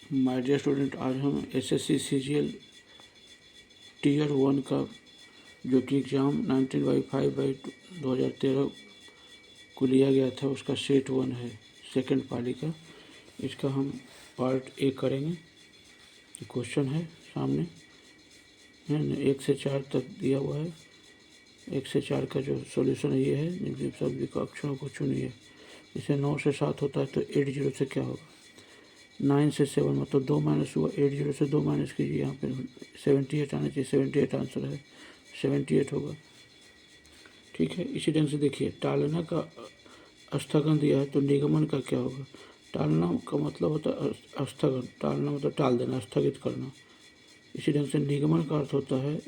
My dear student, आज हम SSC CGL tier 1 का जो कि एग्ज़ाम 19/5/2013 को लिया गया था उसका सेट 1 है, सेकंड पाली का। इसका हम पार्ट ए करेंगे। क्वेश्चन है सामने, है ना, 1 से 4 तक दिया हुआ है। 1 से 4 का जो सॉल्यूशन ये है, निम्नलिखित शब्द का अक्षरों को चुनिए। इसे 9 से 7 होता है तो 80 से क्या होगा? 9 से 7 मतलब 2 माइनस हुआ, 80 से 2 माइनस कीजिए। यहाँ पे 78 आना चाहिए, 78 आंसर है, 78 होगा। ठीक है, इसी ढंग से देखिए, टालना का स्थगन दिया है तो निगमन का क्या होगा? टालना का मतलब होता है स्थगन, टालना मतलब टाल देना, स्थगित करना। इसी ढंग से निगमन का अर्थ होता है,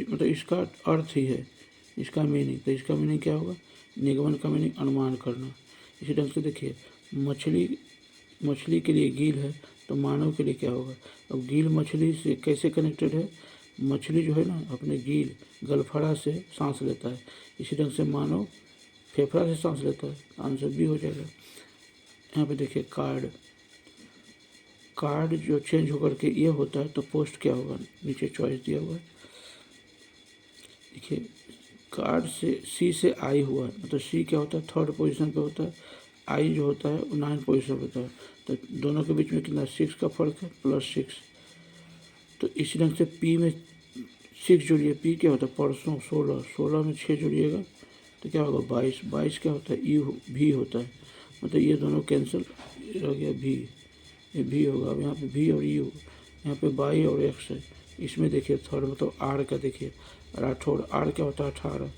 मतलब इसका अर्थ ही है, इसका मीनिंग। तो इसका मीनिंग क्या होगा? निगमन का मीनिंग अनुमान करना। इसी ढंग से देखिए, मछली के लिए गील है तो मानव के लिए क्या होगा? अब गील मछली से कैसे कनेक्टेड है? मछली जो है ना, अपने गील गलफड़ा से सांस लेता है। इसी ढंग से मानव फेफड़ा से सांस लेता है। आंसर बी हो जाएगा। यहाँ पे देखिए, कार्ड जो चेंज होकर के ये होता है तो पोस्ट क्या होगा? नीचे चॉइस दिया हुआ है। देखिए, कार्ड से सी से आई हुआ है, मतलब सी क्या होता है? 3rd पोजीशन पे होता है। आई जो होता है वो 9 पोजीशन पे होता है। तो दोनों के बीच में कितना? 6 का फर्क है, +6। तो इसी ढंग से पी में 6 जोड़िए। पी क्या होता है? परसों, 16। 16 में 6 जोड़िएगा तो क्या होगा? 22। 22 क्या होता है? यू भी होता है, मतलब ये दोनों कैंसिल रह गया, भी, ये भी होगा। अब यहाँ पे भी और यू, यहाँ पे वाई और एक्स है। इसमें देखिए थर्ड मतलब आर का देखिए, राठौड़। आर क्या होता है? 18।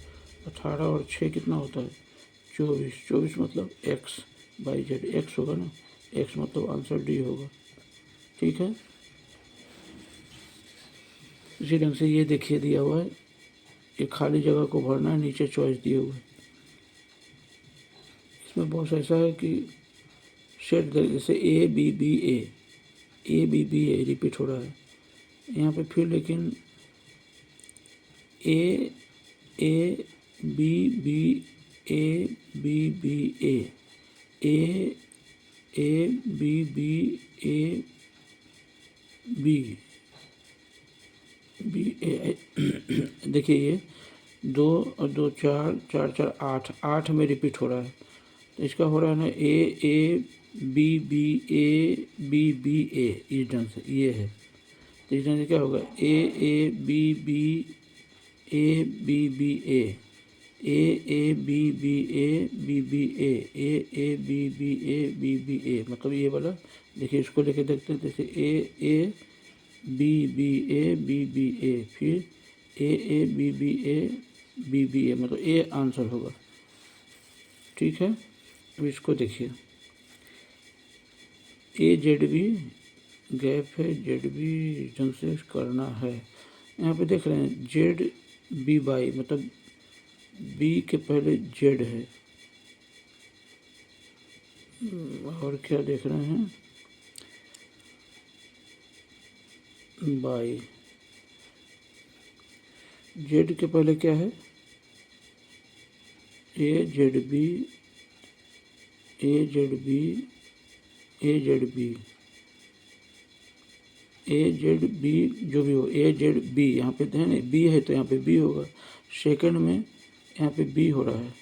18 और 6 कितना होता है? 24। 24 मतलब एक्स बाई जेड, एक्स होगा ना, एक्स मतलब आंसर डी होगा। ठीक है, इसी ढंग से ये देखिए दिया हुआ है, ये खाली जगह को भरना है, नीचे चॉइस दिए हुए। इसमें बहुत ऐसा है कि सेट जैसे A B B A repeat हो रहा है यहाँ पे, फिर लेकिन A B B A B B A B B A B A देखिए, ये 2 और 2 4 4 4 8 8 में रिपीट हो रहा है। तो इसका हो रहा है ना ए बी बी ए, इस ढंग से ये है। तो इस ढंग से क्या होगा? A B B A B B A B B A B B A B B A B B A, मतलब ये वाला। देखिए, इसको लेके देखते हैं। जैसे A B B A B B A, फिर A B B A B B A, मतलब ए आंसर होगा। ठीक है, अब इसको देखिए, ए जेड बी गैप है, जेड बी ढंग से करना है। यहाँ पे देख रहे हैं जेड बी बाई, मतलब बी के पहले जेड है। और क्या देख रहे हैं? बाई, जेड के पहले क्या है? ए जेड बी ए जेड बी ए जेड बी ए जेड बी, जो भी हो, ए जेड बी। यहाँ पे है ना, बी है तो यहाँ पे बी होगा। सेकंड में यहाँ पे बी हो रहा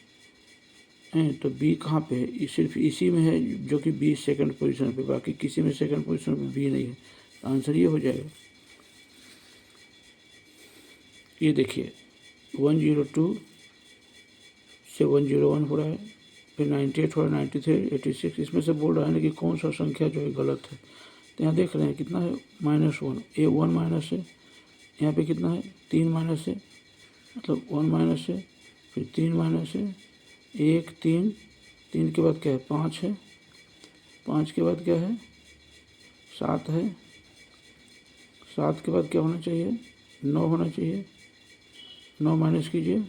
है, तो बी कहाँ पे है? सिर्फ इसी में है जो कि बी सेकंड पोजीशन पे, बाकी किसी में सेकंड पोजीशन पे बी नहीं है। आंसर ये हो जाएगा। ये देखिए, 102 से 101 हो रहा है, फिर 98 हो रहा है, 93, 86। इसमें से बोल रहा है ना कि कौन सा संख्या जो है गलत है। तो यहाँ देख रहे हैं कितना है? -1। ए 1 माइनस है, यहाँ पे कितना है? 3 माइनस है, मतलब 1 माइनस है, फिर 3 माइनस है, 1 3, 3 के बाद क्या है? 5 है, 5 के बाद क्या है? 7 है, 7 के बाद क्या होना चाहिए? 9 होना चाहिए। 9 माइनस कीजिए,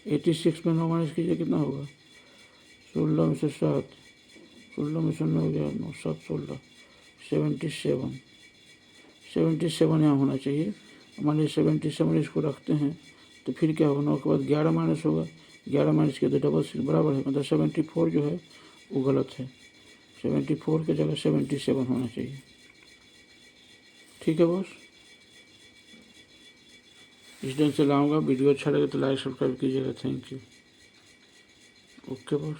86 में 9 माइनस कीजिए, कितना होगा? 16 में से 7, 16 में से 9 गया, 9 7 16, 77। 77 यहाँ होना चाहिए। मान लीजिए 77 इसको रखते हैं तो फिर क्या होगा? 9 के बाद 11 माइनस होगा, 11 माइनस किया तो डबल 6 बराबर है, मतलब 74 जो है वो गलत है। 74 की जगह 77 होना चाहिए। ठीक है बॉस, इस ढंग से लाऊंगा। वीडियो अच्छा लगे तो लाइक सब्सक्राइब कीजिएगा। Thank you. Okay boss.